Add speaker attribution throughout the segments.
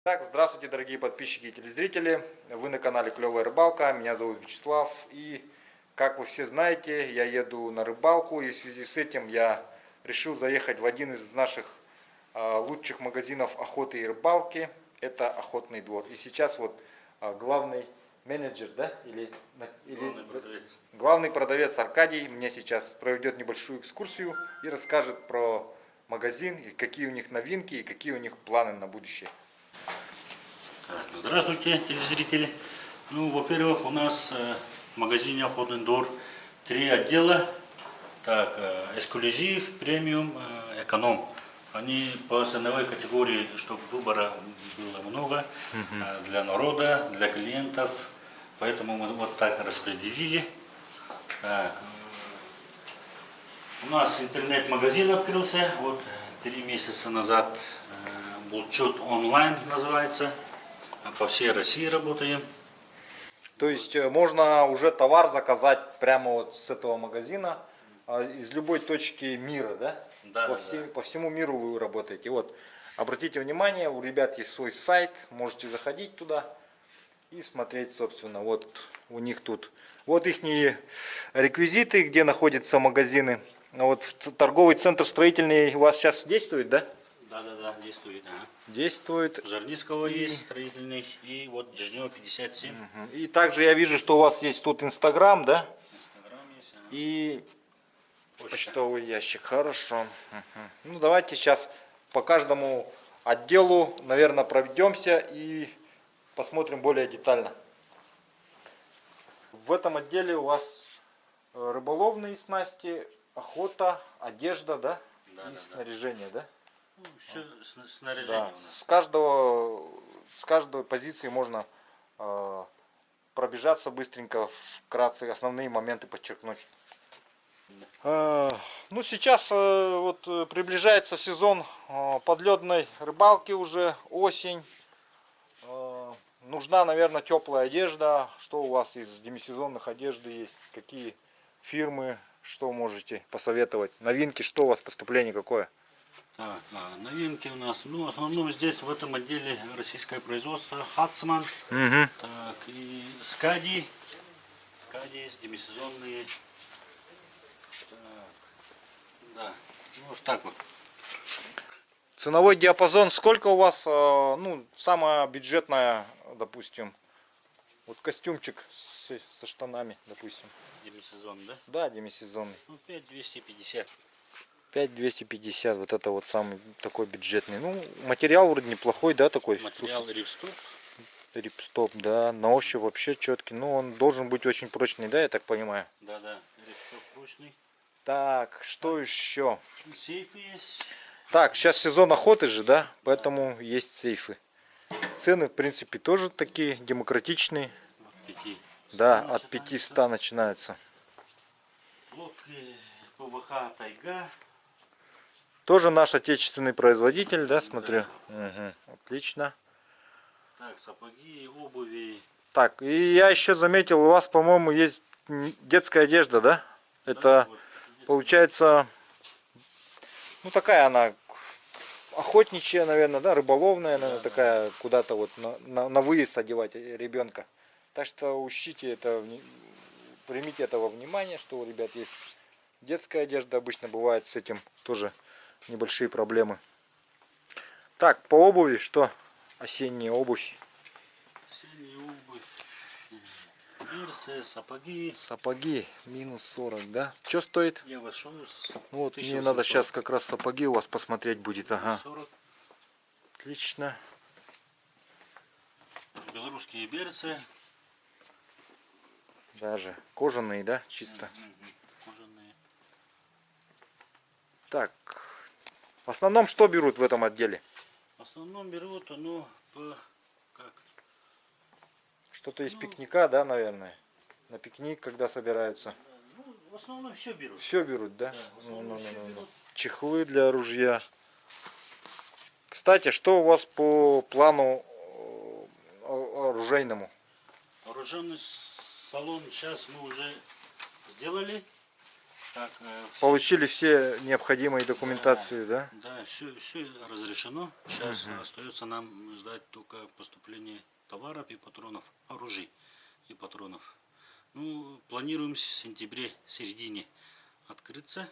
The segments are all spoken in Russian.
Speaker 1: Так, здравствуйте, дорогие подписчики и телезрители. Вы на канале Клевая Рыбалка. Меня зовут Вячеслав. И, как вы все знаете, я еду на рыбалку. И в связи с этим я решил заехать в один из наших лучших магазинов охоты и рыбалки. Это Охотный двор. И сейчас вот главный менеджер, да? Главный продавец Аркадий мне сейчас проведет небольшую экскурсию и расскажет про магазин, и какие у них новинки и какие у них планы на будущее.
Speaker 2: Здравствуйте, телезрители. Во-первых, у нас в магазине Охотный двор 3 отдела. Так, эксклюзив, премиум, эконом. Они по ценовой категории, чтобы выбора было много для народа, для клиентов. Поэтому мы вот так распределили. Так, у нас интернет-магазин открылся. Вот 3 месяца назад. Булчут онлайн называется. По всей России работаем.
Speaker 1: То есть можно уже товар заказать прямо вот с этого магазина, из любой точки мира, да?
Speaker 2: Да,
Speaker 1: По всему миру вы работаете. Вот, обратите внимание, у ребят есть свой сайт, можете заходить туда и смотреть, собственно, вот у них тут. Вот их реквизиты, где находятся магазины. Вот торговый центр строительный у вас сейчас действует, да?
Speaker 2: Да, действует. Ага.
Speaker 1: Действует.
Speaker 2: Жарницкого есть строительный, и вот Дежнева 57.
Speaker 1: И также я вижу, что у вас есть тут Инстаграм, да?
Speaker 2: Инстаграм есть. Ага.
Speaker 1: И почтовый ящик. Хорошо. Ну давайте сейчас по каждому отделу, наверное, пройдемся и посмотрим более детально. В этом отделе у вас рыболовные снасти, охота, одежда, да? И снаряжение, да?
Speaker 2: Все снаряжение
Speaker 1: Да.
Speaker 2: у нас.
Speaker 1: С каждой позиции можно пробежаться быстренько, вкратце основные моменты подчеркнуть. Ну сейчас вот приближается сезон подледной рыбалки, уже осень. Нужна, наверное, теплая одежда. Что у вас из демисезонных одежды есть? Какие фирмы? Что можете посоветовать? Новинки, что у вас, поступление какое?
Speaker 2: Так, новинки у нас. В основном здесь в этом отделе российское производство. Хатсман. Так, и Скади. Скади есть демисезонные. Так, да. Вот так вот.
Speaker 1: Ценовой диапазон, сколько у вас, ну, самая бюджетная, допустим, вот костюмчик со штанами, допустим.
Speaker 2: Демисезон, да?
Speaker 1: Да, демисезонный.
Speaker 2: 5250.
Speaker 1: 5250, вот это вот самый такой бюджетный. Ну, материал вроде неплохой, да, такой.
Speaker 2: Материал рипстоп.
Speaker 1: Рипстоп, да, на ощупь вообще четкий. Ну, он должен быть очень прочный, да, я так понимаю?
Speaker 2: Да, рипстоп прочный.
Speaker 1: Так, что еще?
Speaker 2: Сейфы есть.
Speaker 1: Так, сейчас сезон охоты же, да, поэтому есть сейфы. Цены, в принципе, тоже такие демократичные.
Speaker 2: От 5.
Speaker 1: Да, от 500 начинаются.
Speaker 2: Блок ПВХ Тайга.
Speaker 1: Тоже наш отечественный производитель, да, смотрю. Да. Угу, отлично.
Speaker 2: Так, сапоги, обуви.
Speaker 1: Так, и я еще заметил, у вас, по-моему, есть детская одежда, да? Это
Speaker 2: вот,
Speaker 1: получается, ну такая она охотничья, наверное, да, рыболовная, наверное, такая, куда-то вот на выезд одевать ребенка. Так что учтите это, примите это во внимание, что у ребят есть детская одежда, обычно бывает с этим тоже небольшие проблемы. Так, по обуви что? Осенняя обувь.
Speaker 2: Осенняя обувь. Берсы, сапоги.
Speaker 1: Сапоги минус 40, да? Что стоит?
Speaker 2: Я вошел с...
Speaker 1: Вот, мне надо сейчас как раз сапоги у вас посмотреть будет. Ага.
Speaker 2: 40.
Speaker 1: Отлично.
Speaker 2: Белорусские берцы.
Speaker 1: Даже кожаные, да? Чисто.
Speaker 2: Кожаные.
Speaker 1: Так. В основном что берут в этом отделе?
Speaker 2: В основном берут, ну, как?
Speaker 1: Что-то из пикника, да, наверное? На пикник, когда собираются.
Speaker 2: Ну, в основном все берут.
Speaker 1: Все берут, да?
Speaker 2: Да, все берут.
Speaker 1: Чехлы для ружья. Кстати, что у вас по плану оружейному?
Speaker 2: Оружейный салон сейчас мы уже сделали. Так,
Speaker 1: получили все необходимые документацию, да?
Speaker 2: да, все разрешено. Сейчас остается нам ждать только поступления товаров и патронов, оружия и патронов. Ну, планируем в сентябре, середине открыться.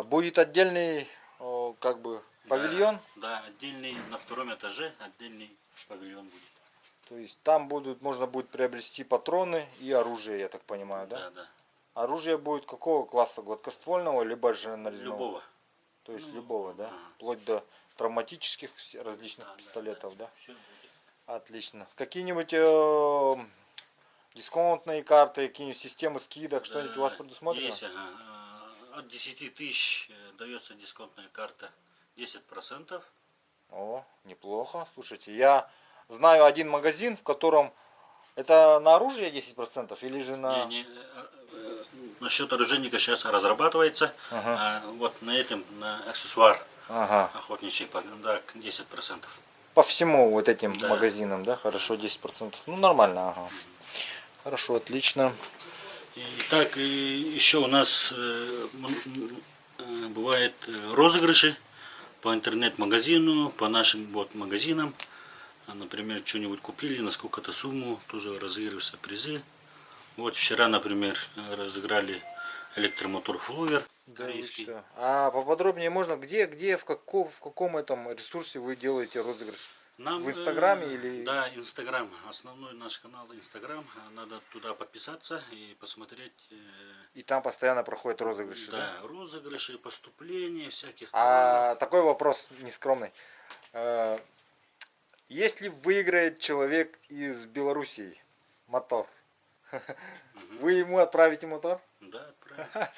Speaker 1: Будет отдельный, как бы, павильон.
Speaker 2: Да, отдельный на втором этаже, отдельный павильон будет.
Speaker 1: То есть там можно будет приобрести патроны и оружие, я так понимаю, да?
Speaker 2: Да, да.
Speaker 1: Оружие будет какого класса? Гладкоствольного, либо же нарезного?
Speaker 2: Любого.
Speaker 1: То есть любого, да? Вплоть до травматических различных пистолетов, да?
Speaker 2: Все будет.
Speaker 1: Отлично. Какие-нибудь дисконтные карты, какие-нибудь системы скидок, что-нибудь у вас предусмотрено?
Speaker 2: Есть, ага. От 10 тысяч дается дисконтная карта 10%.
Speaker 1: О, неплохо. Слушайте, я знаю один магазин, в котором это на оружие 10% или же на...
Speaker 2: Насчет оружейника сейчас разрабатывается.
Speaker 1: Ага.
Speaker 2: Вот на этом, на аксессуар
Speaker 1: Ага.
Speaker 2: охотничий, да, 10%.
Speaker 1: По всему вот этим
Speaker 2: Да.
Speaker 1: магазинам, да? Хорошо, 10%. Ну, нормально, ага. Хорошо, отлично.
Speaker 2: И так, и еще у нас бывает розыгрыши по интернет-магазину, по нашим вот магазинам. Например, что-нибудь купили на сколько-то сумму, тоже разыгрываются призы. Вот вчера, например, разыграли электромотор Фловер корейский.
Speaker 1: Да, а поподробнее можно, где, в каком этом ресурсе вы делаете розыгрыш?
Speaker 2: Нам,
Speaker 1: В Инстаграме или...
Speaker 2: Да, Инстаграм. Основной наш канал Инстаграм. Надо туда подписаться и посмотреть.
Speaker 1: И там постоянно проходят розыгрыши, да?
Speaker 2: Да, розыгрыши, поступления всяких
Speaker 1: А такой вопрос нескромный. Если выиграет человек из Белоруссии мотор, вы ему отправите мотор?
Speaker 2: Да, правильно.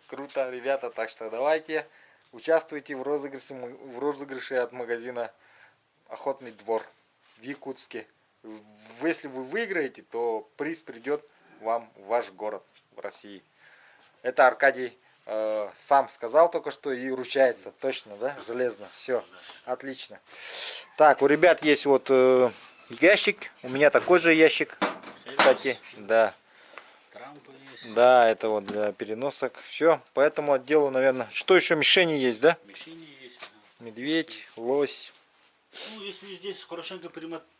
Speaker 1: Круто, ребята, так что давайте участвуйте в розыгрыше от магазина Охотный двор в Якутске. Если вы выиграете, то приз придет вам в ваш город в России. Это Аркадий сам сказал только что и вручается, точно, да? Железно, все, отлично. Так, у ребят есть вот ящик, у меня такой же ящик, кстати, да.
Speaker 2: Трампы есть.
Speaker 1: Да, это вот для переносок. Все, по этому отделу, наверное. Что еще, мишени есть, да?
Speaker 2: Мишени есть.
Speaker 1: Медведь, лось.
Speaker 2: Ну, если здесь хорошенько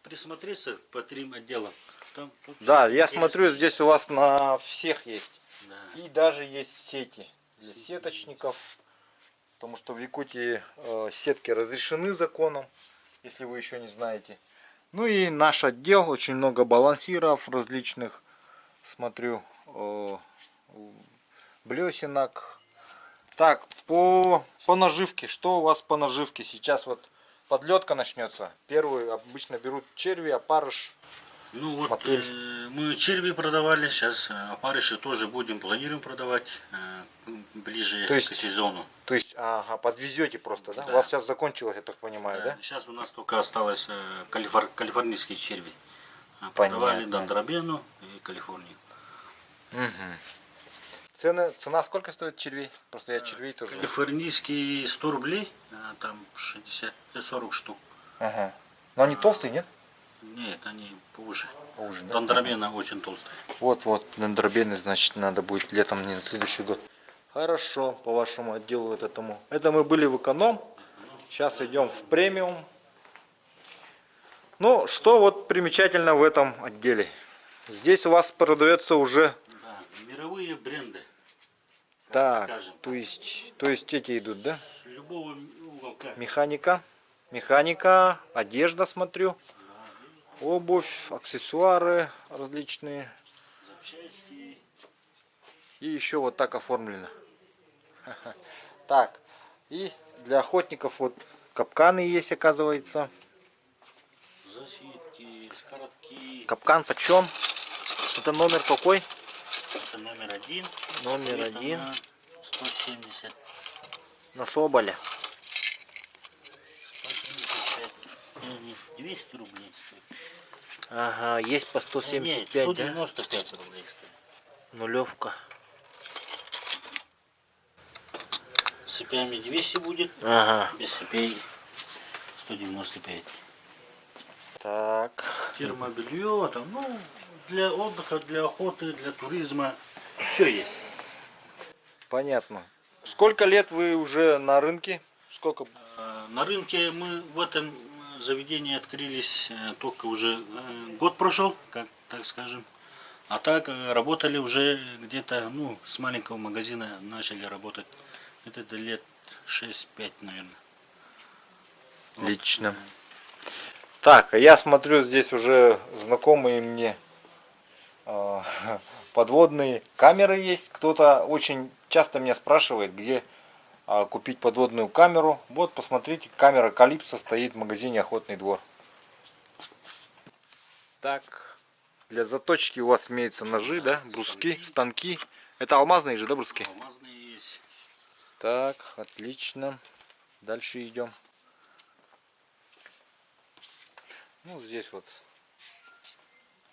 Speaker 2: присмотреться по 3 отделам. Тут
Speaker 1: Да,
Speaker 2: всё
Speaker 1: я
Speaker 2: интересно
Speaker 1: смотрю,
Speaker 2: есть.
Speaker 1: здесь у вас на всех есть.
Speaker 2: Да.
Speaker 1: И даже есть сети для сеточников. Потому что в Якутии сетки разрешены законом, если вы еще не знаете. Ну и наш отдел, очень много балансиров различных. Смотрю, блесенок. Так, по наживке. Что у вас по наживке? Сейчас вот подлетка начнется. Первую обычно берут черви, опарыш.
Speaker 2: Ну вот
Speaker 1: Мотыль.
Speaker 2: мы черви продавали, сейчас опарыши тоже планируем продавать ближе
Speaker 1: То есть-
Speaker 2: к сезону.
Speaker 1: То есть, ага, подвезете просто, да?
Speaker 2: Да.
Speaker 1: У вас сейчас закончилось, я так понимаю, да?
Speaker 2: Сейчас у нас только осталось калифорнийские черви. Продавали
Speaker 1: Понятно.
Speaker 2: Дондробену и Калифорнию.
Speaker 1: Цена сколько стоит червей? Просто я червей тоже.
Speaker 2: Калифорнийские 100 рублей, там 40 штук.
Speaker 1: Ага. Но они толстые, нет?
Speaker 2: Нет, они поуже.
Speaker 1: Поуже, да?
Speaker 2: Дондробена очень толстая.
Speaker 1: Вот, дендробены, значит, надо будет летом, не на следующий год. Хорошо, по вашему отделу вот этому. Это мы были в эконом. Сейчас идем в премиум. Ну, что вот примечательно в этом отделе? Здесь у вас продается уже...
Speaker 2: Да, мировые бренды.
Speaker 1: Так,
Speaker 2: скажем
Speaker 1: то есть эти идут, да?
Speaker 2: С любого уголка.
Speaker 1: Механика, одежда, смотрю. Обувь, аксессуары различные.
Speaker 2: Запчасти.
Speaker 1: И еще вот так оформлено. Так, и для охотников вот капканы есть, оказывается.
Speaker 2: Засидки, скоротки.
Speaker 1: Капкан почем? Это номер какой?
Speaker 2: Это номер 1.
Speaker 1: Номер 1.
Speaker 2: 170.
Speaker 1: На соболя.
Speaker 2: 175. 200 рублей стоит.
Speaker 1: Ага, есть по
Speaker 2: Нет,
Speaker 1: 175, да?
Speaker 2: 195 рублей стоит.
Speaker 1: Нулевка.
Speaker 2: С цепями 200 будет,
Speaker 1: Ага.
Speaker 2: без цепей 195.
Speaker 1: Так.
Speaker 2: Термобелье, там, ну, для отдыха, для охоты, для туризма. Все есть.
Speaker 1: Понятно. Сколько лет вы уже на рынке? Сколько?
Speaker 2: На рынке мы в этом заведении открылись только уже год прошел, как так скажем. А так работали уже где-то, ну, с маленького магазина начали работать. Это лет 6-5, наверное. Вот.
Speaker 1: Лично. Так, а я смотрю, здесь уже знакомые мне э, подводные камеры есть. Кто-то очень часто меня спрашивает, где купить подводную камеру. Вот, посмотрите, камера Калипсо стоит в магазине Охотный двор. Так, для заточки у вас имеются ножи, да, бруски, станки. Это алмазные же, да, бруски?
Speaker 2: Алмазные есть.
Speaker 1: Так, отлично. Дальше идем. Ну, здесь вот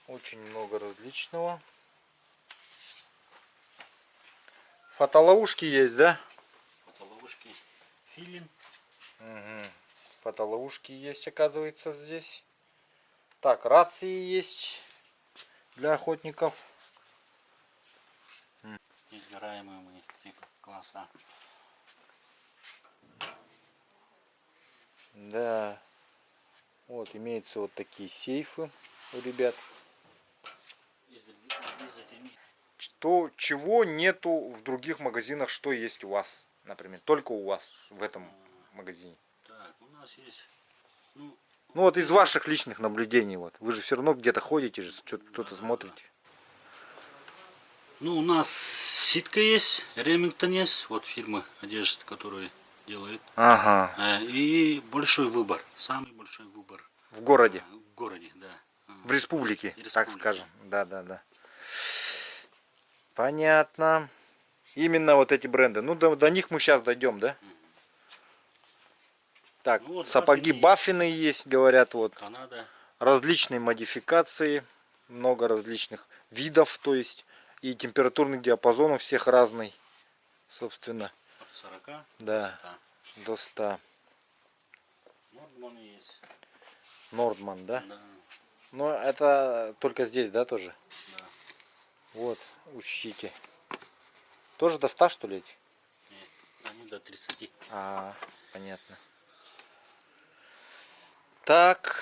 Speaker 1: очень много различного. Фотоловушки есть, да?
Speaker 2: Фотоловушки. Филин.
Speaker 1: Угу. Фотоловушки есть, оказывается, здесь. Так, рации есть для охотников.
Speaker 2: Изгораемые мы, типа класса.
Speaker 1: Да. Вот, имеются вот такие сейфы у ребят. Чего нету в других магазинах, что есть у вас, например? Только у вас в этом магазине.
Speaker 2: Так, у нас есть, ну,
Speaker 1: Ну вот из ваших личных наблюдений, вот. Вы же все равно где-то ходите, что-то смотрите.
Speaker 2: ну, у нас ситка есть, Ремингтон есть, вот фирмы одежды, которые делают.
Speaker 1: Ага.
Speaker 2: И большой выбор, самый большой выбор
Speaker 1: В городе.
Speaker 2: в городе, да.
Speaker 1: В республике,
Speaker 2: В
Speaker 1: так
Speaker 2: республике.
Speaker 1: скажем. Да, да, да. Понятно. Именно вот эти бренды. Ну, до них мы сейчас дойдем, да? Так,
Speaker 2: Ну, вот
Speaker 1: сапоги Баффины есть, говорят, вот.
Speaker 2: Канада.
Speaker 1: Различные модификации, много различных видов, то есть. И температурный диапазон у всех разный, собственно.
Speaker 2: От 40
Speaker 1: Да.
Speaker 2: до 100.
Speaker 1: До 100.
Speaker 2: Нордман есть.
Speaker 1: Нордман, да?
Speaker 2: Да,
Speaker 1: Но это только здесь, да, тоже?
Speaker 2: да.
Speaker 1: Вот, учтите. Тоже до 100, что ли? Эти?
Speaker 2: Нет, они до 30.
Speaker 1: Понятно. Так,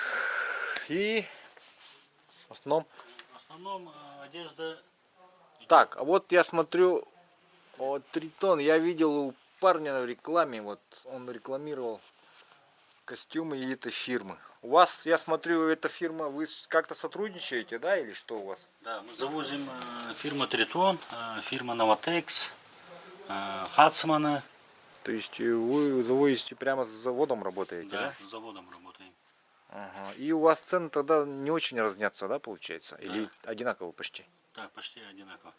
Speaker 1: и в основном...
Speaker 2: В основном одежда.
Speaker 1: Так, а вот я смотрю, вот Тритон, я видел у парня в рекламе, вот он рекламировал костюмы и этой фирмы. У вас, я смотрю, эта фирма, вы как-то сотрудничаете, да, или что у вас?
Speaker 2: Да, мы завозим фирма Тритон, фирма Новотекс, Хацмана.
Speaker 1: То есть вы завозите прямо с заводом работаете, да?
Speaker 2: Да, с заводом работаем.
Speaker 1: Ага. И у вас цены тогда не очень разнятся, да, получается?
Speaker 2: Да.
Speaker 1: Или одинаково почти?
Speaker 2: Да, почти одинаково.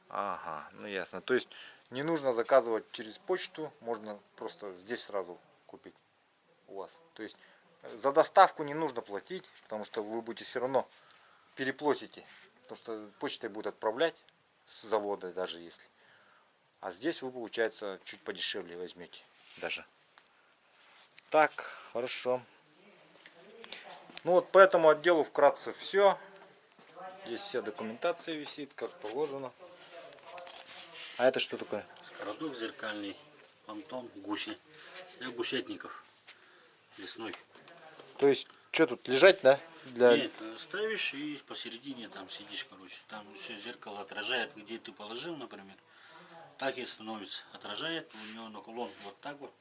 Speaker 1: Ага, ну ясно. То есть не нужно заказывать через почту, можно просто здесь сразу купить у вас. То есть за доставку не нужно платить, потому что вы будете все равно переплатите. Потому что почтой будут отправлять с завода, даже если. А здесь вы, получается, чуть подешевле возьмете даже. Так, хорошо. Ну вот по этому отделу вкратце все. Здесь вся документация висит, как положено. А это что такое?
Speaker 2: Скородок зеркальный, понтон, гуси. Для гусятников. Лесной.
Speaker 1: То есть, что тут, лежать, да? Для...
Speaker 2: Нет, ставишь и посередине там сидишь, короче. Там все зеркало отражает, где ты положил, например. Так и становится. Отражает у него наклон вот так вот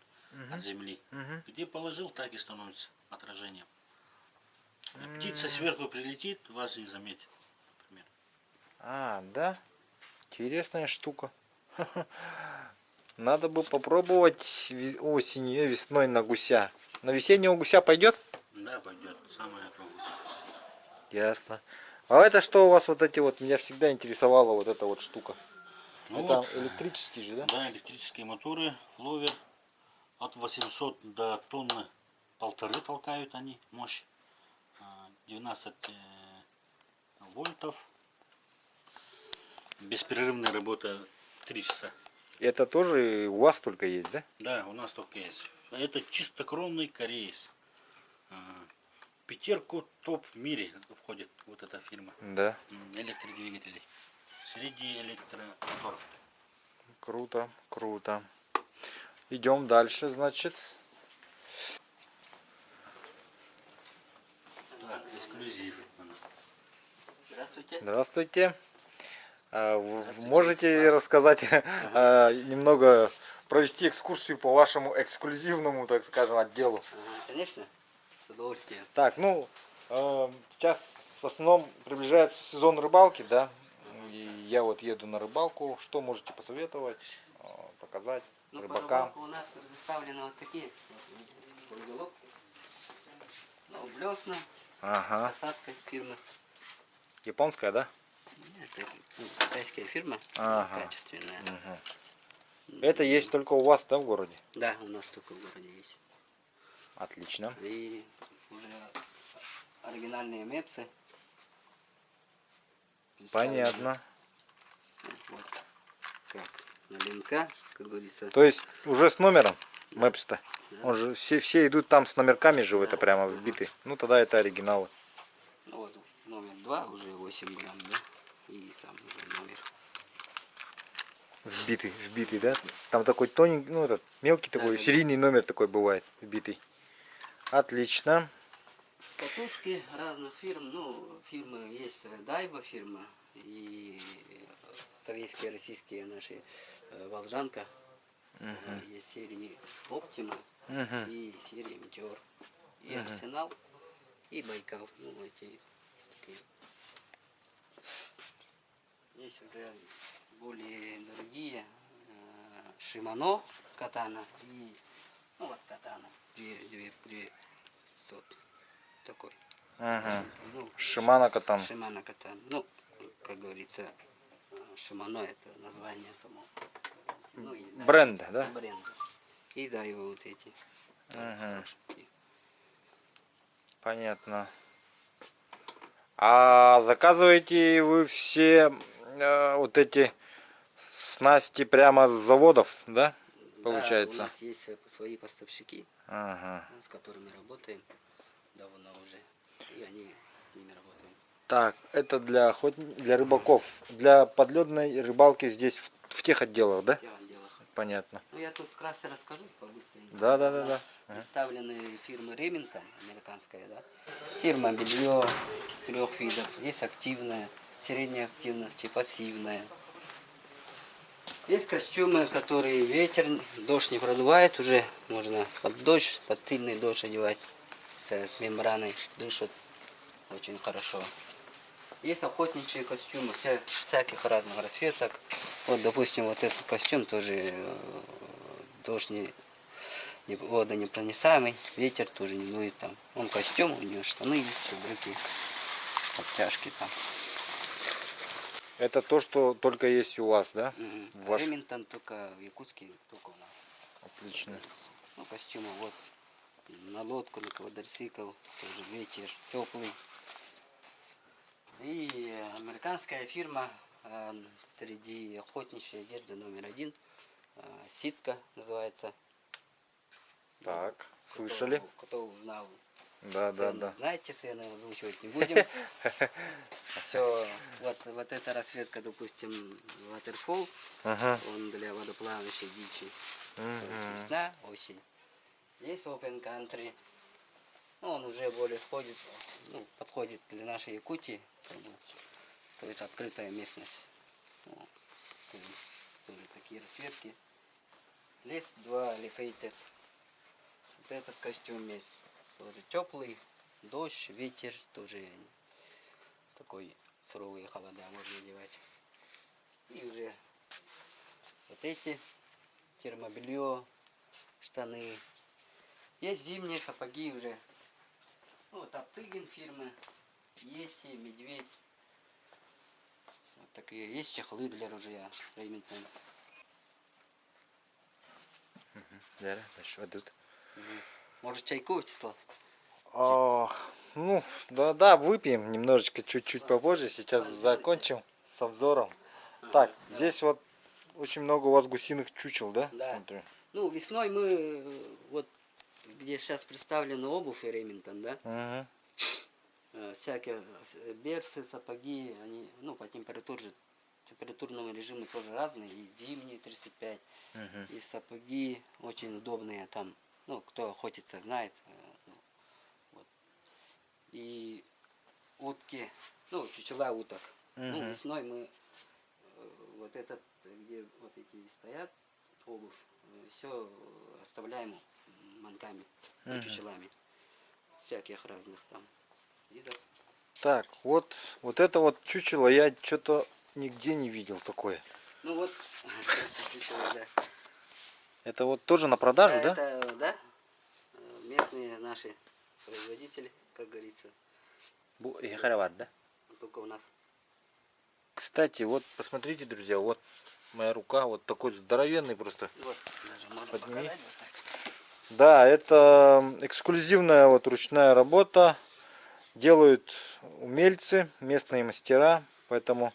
Speaker 2: от земли. Где положил, так и становится отражением. Птица сверху прилетит, вас не заметит, например.
Speaker 1: Да? Интересная штука. Надо бы попробовать осенью, весной на гуся. На весеннего гуся пойдет?
Speaker 2: Да, пойдет. Самое то.
Speaker 1: Ясно. А это что у вас вот эти вот, меня всегда интересовала вот эта вот штука.
Speaker 2: Ну
Speaker 1: Это
Speaker 2: вот,
Speaker 1: электрический же, да?
Speaker 2: да, электрические моторы, фловер. От 800 до тонны полторы толкают они, мощь. 12 вольтов. Беспрерывная работа 3 часа.
Speaker 1: Это тоже у вас только есть, да?
Speaker 2: Да, у нас только есть. Это чистокровный кореец. пятерку топ в мире входит вот эта фирма.
Speaker 1: Да.
Speaker 2: Электродвигателей. Среди электро...
Speaker 1: Круто, круто. Идем дальше, значит.
Speaker 2: Так, эксклюзив.
Speaker 3: Здравствуйте.
Speaker 1: Здравствуйте.
Speaker 3: Здравствуйте,
Speaker 1: Можете
Speaker 3: Вячеслав.
Speaker 1: рассказать немного, провести экскурсию по вашему эксклюзивному, так скажем, отделу?
Speaker 3: Ага, конечно, с удовольствием.
Speaker 1: Так, ну, сейчас в основном приближается сезон рыбалки, да? И я вот еду на рыбалку. Что можете посоветовать, показать
Speaker 3: Ну, по
Speaker 1: рыбакам?
Speaker 3: рыбалку у нас предоставлены вот такие. Вот, уголок. Ну, блесна,
Speaker 1: Ага.
Speaker 3: посадка фирмы.
Speaker 1: Японская, да?
Speaker 3: Это китайская фирма,
Speaker 1: Ага.
Speaker 3: качественная.
Speaker 1: Это есть только у вас, да, в городе?
Speaker 3: Да, у нас только в городе есть.
Speaker 1: Отлично.
Speaker 3: И уже оригинальные мепсы. представлены.
Speaker 1: Понятно.
Speaker 3: Вот как на ДНК, как говорится.
Speaker 1: То есть уже с номером Мэпс-то? Он же все идут там с номерками же, это прямо вбиты. Ну тогда это оригиналы.
Speaker 3: Ну, вот номер 2 уже 8 грамм, да? И там уже номер.
Speaker 1: Вбитый, да? Там такой тоненький, ну этот мелкий такой,
Speaker 3: Да.
Speaker 1: серийный номер такой бывает, вбитый. Отлично.
Speaker 3: Катушки разных фирм. Ну, фирмы есть Дайва фирма и советские, российские наши Волжанка. Есть серии Оптима и серии Метеор. И Арсенал, и Байкал. Ну, эти такие. Есть уже более дорогие Шимано катана и ну вот катана 200 такой. Ну,
Speaker 1: Шимано катан.
Speaker 3: Шимано катан. Ну, как говорится, Шимано это название само. Ну, и, да,
Speaker 1: Бренд, да?
Speaker 3: бренд. И да, его вот эти. Хорошие.
Speaker 1: Понятно. А заказываете вы все вот эти снасти прямо с заводов, да?
Speaker 3: Да,
Speaker 1: Получается.
Speaker 3: у нас есть свои поставщики,
Speaker 1: Ага.
Speaker 3: с которыми работаем давно уже. И они с ними работаем.
Speaker 1: Так, это для рыбаков. Для подледной рыбалки здесь в тех отделах, да?
Speaker 3: В тех отделах.
Speaker 1: Понятно.
Speaker 3: Ну, я тут вкратце расскажу по-быстренькому.
Speaker 1: Да.
Speaker 3: У нас представлены фирмы Ремингтон, американская, да. Фирма белье 3 видов. Есть активная, средней активности, пассивная. Есть костюмы, которые ветер, дождь не продувает, уже можно под дождь, под сильный дождь одевать. С мембраной дышит очень хорошо. Есть охотничьи костюмы всяких разных расцветок. Вот, допустим, вот этот костюм тоже дождь водонепроницаемый, ветер тоже не дует там. Он костюм, у него штаны есть, все, брюки, обтяжки там.
Speaker 1: Это то, что только есть у вас, да? Ваш...
Speaker 3: Ремингтон только в Якутске, только у нас.
Speaker 1: Отлично.
Speaker 3: Ну, костюмы вот на лодку, на квадроцикл, тоже ветер теплый. И американская фирма среди охотничьей одежды номер 1, Ситка называется.
Speaker 1: Так, слышали?
Speaker 3: Кто узнал,
Speaker 1: Да.
Speaker 3: знаете, цены озвучивать не будем. Все, вот эта расцветка, допустим, Waterfall, он для водоплавающей дичи. То есть весна, осень. Есть Open Country, он уже более подходит для нашей Якутии, то есть открытая местность. Вот. То есть тоже такие расцветки. Лес 2 Elevated. Вот этот костюм есть. Тоже теплый, дождь, ветер, тоже такой суровые холода можно одевать. И уже вот эти термобелье, штаны. Есть зимние сапоги уже. Ну, вот Аптыгин фирмы, есть и Медведь. Вот такие. Есть чехлы для ружья. Ремингтон.
Speaker 1: Дальше идут.
Speaker 3: Может чайку, Вячеслав?
Speaker 1: Ну, да, выпьем немножечко, чуть-чуть попозже. Сейчас закончим с обзором. Так, здесь вот очень много у вас гусиных чучел, да?
Speaker 3: Да.
Speaker 1: Смотрю.
Speaker 3: Ну, весной мы, вот где сейчас представлена обувь и Ремингтон, да? всякие берцы, сапоги, они, ну, по температурному режиму тоже разные. И зимние 35, и сапоги очень удобные там. Ну, кто охотится, знает. Ну, вот. И утки, ну, чучела уток. Ну, весной мы вот этот, где вот эти стоят, обувь, все оставляем манками, ну, чучелами. Всяких разных там видов.
Speaker 1: Так, вот это вот чучело я что-то нигде не видел такое.
Speaker 3: Ну вот, чучело, да.
Speaker 1: Это вот тоже на продажу, да?
Speaker 3: Это, да, местные наши производители, как говорится,
Speaker 1: Харвард, да?
Speaker 3: только у нас.
Speaker 1: Кстати, вот посмотрите, друзья, вот моя рука, вот такой здоровенный просто.
Speaker 3: Вот, даже можно
Speaker 1: Подними.
Speaker 3: показать вот так.
Speaker 1: Да, это эксклюзивная вот ручная работа. Делают умельцы, местные мастера, поэтому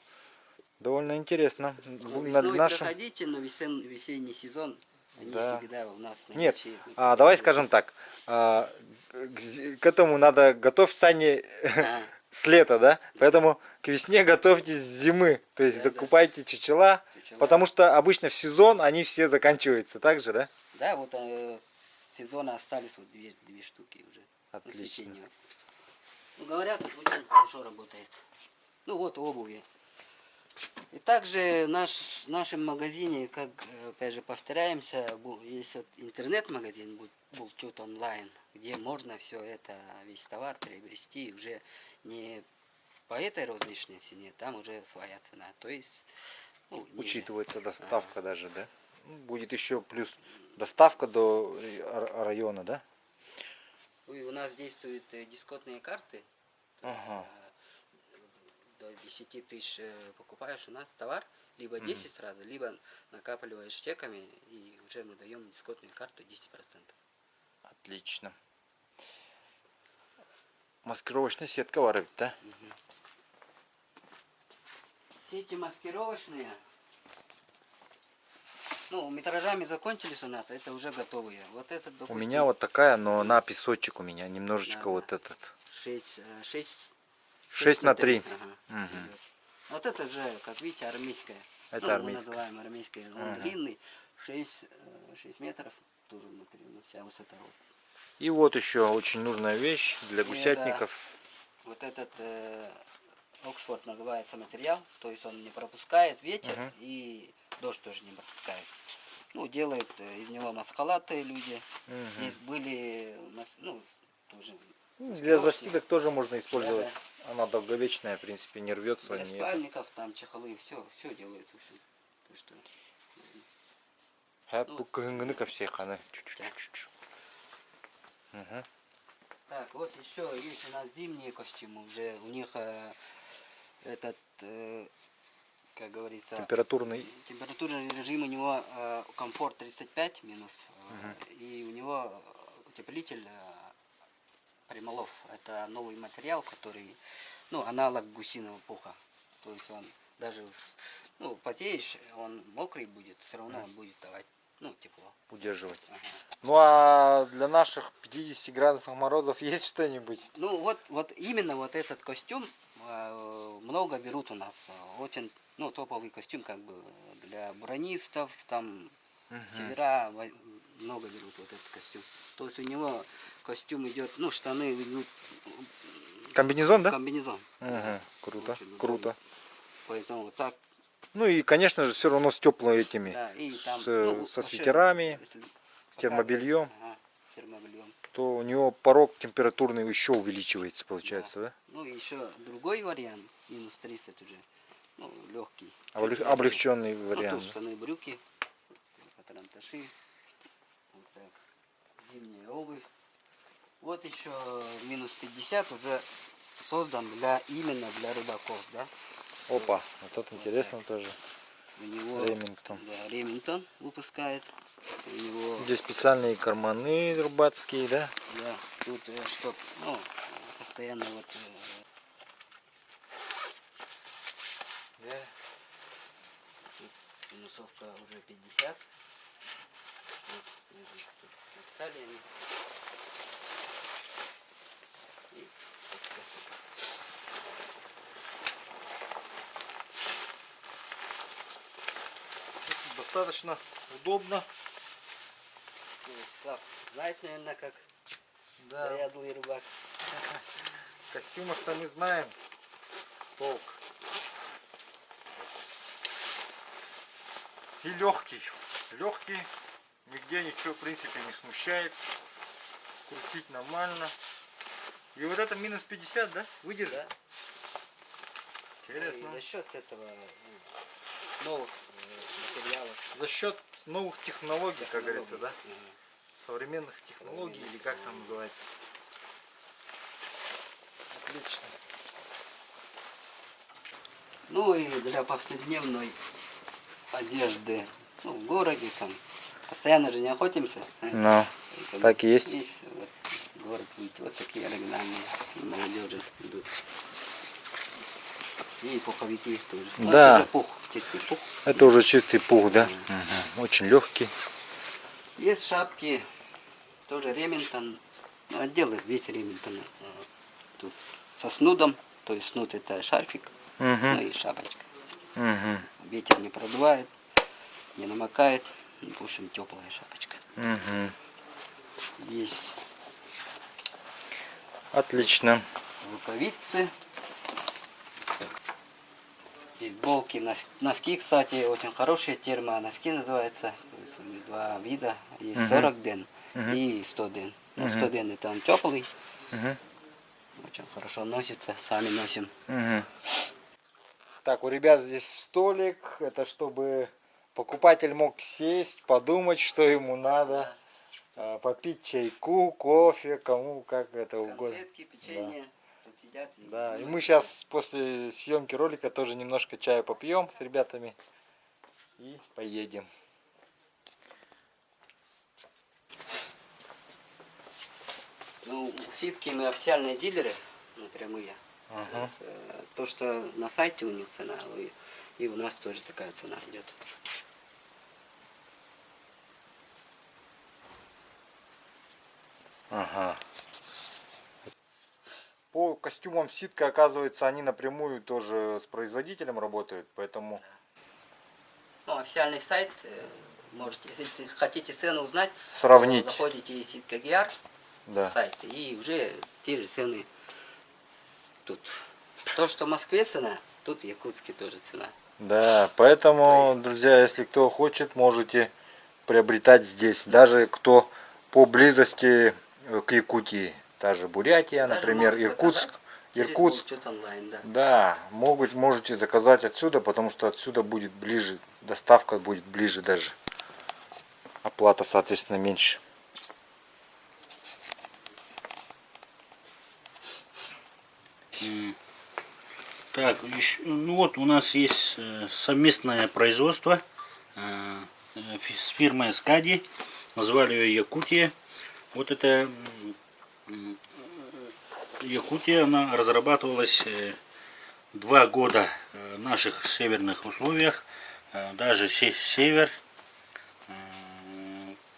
Speaker 1: довольно интересно.
Speaker 3: Ну,
Speaker 1: На
Speaker 3: весной
Speaker 1: нашем...
Speaker 3: приходите, но весенний сезон, они
Speaker 1: Да.
Speaker 3: всегда у нас на
Speaker 1: Нет,
Speaker 3: наличии.
Speaker 1: давай скажем так, к этому надо готовь сани
Speaker 3: А,
Speaker 1: с лета, да? Поэтому к весне готовьтесь с зимы, то есть
Speaker 3: Да, да.
Speaker 1: закупайте чучела,
Speaker 3: чучела.
Speaker 1: потому что обычно в сезон они все заканчиваются, так же, да?
Speaker 3: Да, вот с сезона остались вот две штуки уже. Ну, с
Speaker 1: Отлично.
Speaker 3: весеннего. Ну, говорят, очень хорошо работает. Ну вот обуви. И также в нашем магазине, как опять же повторяемся, есть вот интернет-магазин Булчут онлайн, где можно все это, весь товар приобрести уже не по этой розничной цене, там уже своя цена. То есть, ну, ниже.
Speaker 1: Учитывается доставка даже, да? Ну, будет еще плюс доставка до района, да?
Speaker 3: И у нас действуют дисконтные карты. То есть,
Speaker 1: Ага.
Speaker 3: до 10 тысяч покупаешь у нас товар, либо 10 сразу, либо накапливаешь чеками, и уже мы даем дисконтную карту 10%.
Speaker 1: Отлично. Маскировочная сетка варит, да?
Speaker 3: Все эти маскировочные, ну, метражами закончились у нас, это уже готовые. Вот этот,
Speaker 1: У
Speaker 3: допустим,
Speaker 1: меня вот такая, но на песочек у меня немножечко
Speaker 3: Да,
Speaker 1: вот
Speaker 3: да.
Speaker 1: этот.
Speaker 3: 6
Speaker 1: на 3.
Speaker 3: Ага, идет. Вот это же, как видите, армейская.
Speaker 1: Это
Speaker 3: Ну, мы
Speaker 1: армейская.
Speaker 3: называем армейская. Он длинный, 6 метров, тоже внутри, ну, вся высота. Вот.
Speaker 1: И вот еще очень нужная вещь для
Speaker 3: И
Speaker 1: гусятников.
Speaker 3: Вот этот Оксфорд называется материал, то есть он не пропускает ветер и дождь тоже не пропускает. Ну, делают из него маскалаты люди. Здесь были, ну, тоже
Speaker 1: Для
Speaker 3: маскировочные.
Speaker 1: защиток тоже можно использовать.
Speaker 3: Да,
Speaker 1: Она долговечная, в принципе, не рвется.
Speaker 3: Для
Speaker 1: Не
Speaker 3: спальников, там, чехлы, все делают. В общем. То, что... Так, вот еще есть у нас зимние костюмы. Уже у них этот, как говорится,
Speaker 1: Температурный.
Speaker 3: температурный режим у него комфорт 35 минус. И у него утеплитель Примолов. Это новый материал, который, ну, аналог гусиного пуха. То есть он даже, ну, потеешь, он мокрый будет, все равно он будет давать, ну, тепло.
Speaker 1: Удерживать.
Speaker 3: Ага.
Speaker 1: Ну а для наших 50 градусов морозов есть что-нибудь?
Speaker 3: Ну вот именно вот этот костюм много берут у нас. Очень, ну, топовый костюм как бы для бронистов, там, севера много берут вот этот костюм. То есть у него костюм идет, ну, штаны идут.
Speaker 1: Комбинезон, да?
Speaker 3: Комбинезон.
Speaker 1: Угу. Круто,
Speaker 3: Очень удобно.
Speaker 1: круто.
Speaker 3: Поэтому вот так.
Speaker 1: Ну и, конечно же, все равно с теплыми этими,
Speaker 3: Да, и там,
Speaker 1: со
Speaker 3: вообще,
Speaker 1: свитерами,
Speaker 3: если
Speaker 1: с термобельем,
Speaker 3: Ага, с термобельем.
Speaker 1: то у него порог температурный еще увеличивается, получается, да?
Speaker 3: Ну и еще другой вариант, минус 30 уже, ну, легкий.
Speaker 1: Облегченный
Speaker 3: Ну,
Speaker 1: вариант.
Speaker 3: тут штаны, брюки, патронташи, вот так, зимняя обувь. Вот еще минус 50 уже создан именно для рыбаков, да?
Speaker 1: Опа, вот это интересно тоже.
Speaker 3: У него
Speaker 1: Ремингтон.
Speaker 3: Да, Ремингтон выпускает. У него,
Speaker 1: Здесь специальные карманы рыбацкие, да?
Speaker 3: да, тут чтоб, ну, постоянно вот тут минусовка уже 50. Вот, тут писали они. И,
Speaker 1: достаточно удобно.
Speaker 3: Ну, Слав знает, наверное, как
Speaker 1: Да.
Speaker 3: заядлый рыбак.
Speaker 1: В костюмах-то мы знаем толк. И легкий. Легкий. Нигде ничего в принципе не смущает. Крутить нормально. И вот это минус 50, да? Выдержит?
Speaker 3: Да?
Speaker 1: Интересно.
Speaker 3: И за счет этого новых материалов.
Speaker 1: За счет новых технологий, как говорится, да?
Speaker 3: Мгм.
Speaker 1: Современных технологий, или как там называется. Отлично.
Speaker 3: Ну и для повседневной одежды, ну, в городе там, постоянно же не охотимся.
Speaker 1: Ну,
Speaker 3: Как
Speaker 1: так и есть.
Speaker 3: Здесь вот, город выйти, вот такие оригинальные молодежи идут. И пуховики тоже. Ну,
Speaker 1: Да.
Speaker 3: это уже пух, чистый пух.
Speaker 1: Это уже чистый пух, да? Мгм. Очень легкий.
Speaker 3: Есть шапки, тоже Ремингтон, ну, отделы весь Ремингтон. Тут со снудом, то есть снуд это шарфик, ну и шапочка.
Speaker 1: Мгм.
Speaker 3: Ветер не продувает, не намокает, в общем теплая шапочка.
Speaker 1: Мгм.
Speaker 3: Есть
Speaker 1: Отлично.
Speaker 3: рукавицы, бейсболки, носки, кстати, очень хорошие термо-носки называются. То есть у них два вида, есть 40 ден и 100 ден. Ну, 100 ден это он теплый,
Speaker 1: Мгм.
Speaker 3: очень хорошо носится, сами носим.
Speaker 1: Мгм. Так, у ребят здесь столик. Это чтобы покупатель мог сесть, подумать, что ему надо. Попить чайку, кофе, кому как это угодно.
Speaker 3: Конфетки, печенье, тут сидят.
Speaker 1: Да, и мы сейчас после съемки ролика тоже немножко чая попьем с ребятами и поедем.
Speaker 3: Ну, ситки мы официальные дилеры, ну, прямые. То, есть, то, что на сайте у них цена, и у нас тоже такая цена идет.
Speaker 1: Ага. По костюмам ситка, оказывается, они напрямую тоже с производителем работают, поэтому...
Speaker 3: Ну, официальный сайт, можете, если хотите цену узнать,
Speaker 1: Сравнить.
Speaker 3: то заходите в Ситка Гиар,
Speaker 1: Да.
Speaker 3: сайт, и уже те же цены тут. То, что в Москве цена, тут в Якутске тоже цена.
Speaker 1: Да, поэтому,
Speaker 3: То есть-
Speaker 1: друзья, если кто хочет, можете приобретать здесь. Даже кто поблизости к Якутии. Та же Бурятия,
Speaker 3: Даже
Speaker 1: например,
Speaker 3: можно
Speaker 1: Иркутск.
Speaker 3: заказать через
Speaker 1: Иркутск.
Speaker 3: Волчет онлайн, да.
Speaker 1: Да, можете заказать отсюда, потому что отсюда будет ближе, доставка будет ближе даже. Оплата, соответственно, меньше.
Speaker 2: Так, ну вот у нас есть совместное производство с фирмой Скади. Назвали ее Якутия. Вот эта Якутия, она разрабатывалась 2 года в наших северных условиях. Даже север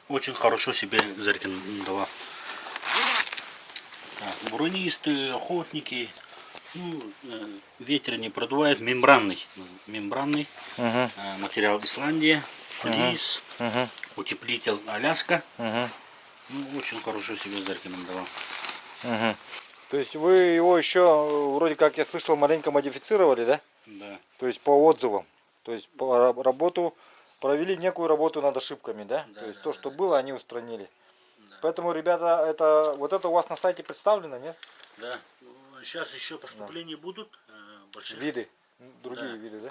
Speaker 2: очень хорошо себя зарекомендовал. Так, буранисты, охотники. Ну, ветер не продувает, мембранный
Speaker 1: Угу,
Speaker 2: материал Исландия, флис,
Speaker 1: угу,
Speaker 2: утеплитель Аляска.
Speaker 1: угу,
Speaker 2: Ну, очень хорошо себя зарекомендовал.
Speaker 1: угу. То есть вы его еще, вроде как я слышал, маленько модифицировали, да?
Speaker 2: Да.
Speaker 1: То есть по отзывам. То есть по работу, провели некую работу над ошибками, да?
Speaker 2: Да,
Speaker 1: То есть
Speaker 2: да,
Speaker 1: то,
Speaker 2: да,
Speaker 1: что
Speaker 2: да.
Speaker 1: было, они устранили.
Speaker 2: Да.
Speaker 1: Поэтому, ребята, это вот это у вас на сайте представлено, нет?
Speaker 2: Да. Сейчас еще поступления будут больших.
Speaker 1: Виды, другие
Speaker 2: Да.
Speaker 1: виды, да?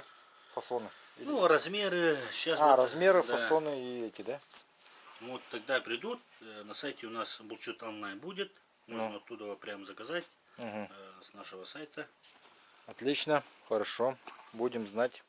Speaker 1: Фасоны.
Speaker 2: Ну, размеры сейчас
Speaker 1: Размеры,
Speaker 2: да.
Speaker 1: фасоны и эти, да?
Speaker 2: Вот тогда придут. На сайте у нас Булчут онлайн будет. Можно оттуда прям заказать
Speaker 1: Угу.
Speaker 2: с нашего сайта.
Speaker 1: Отлично, хорошо, будем знать.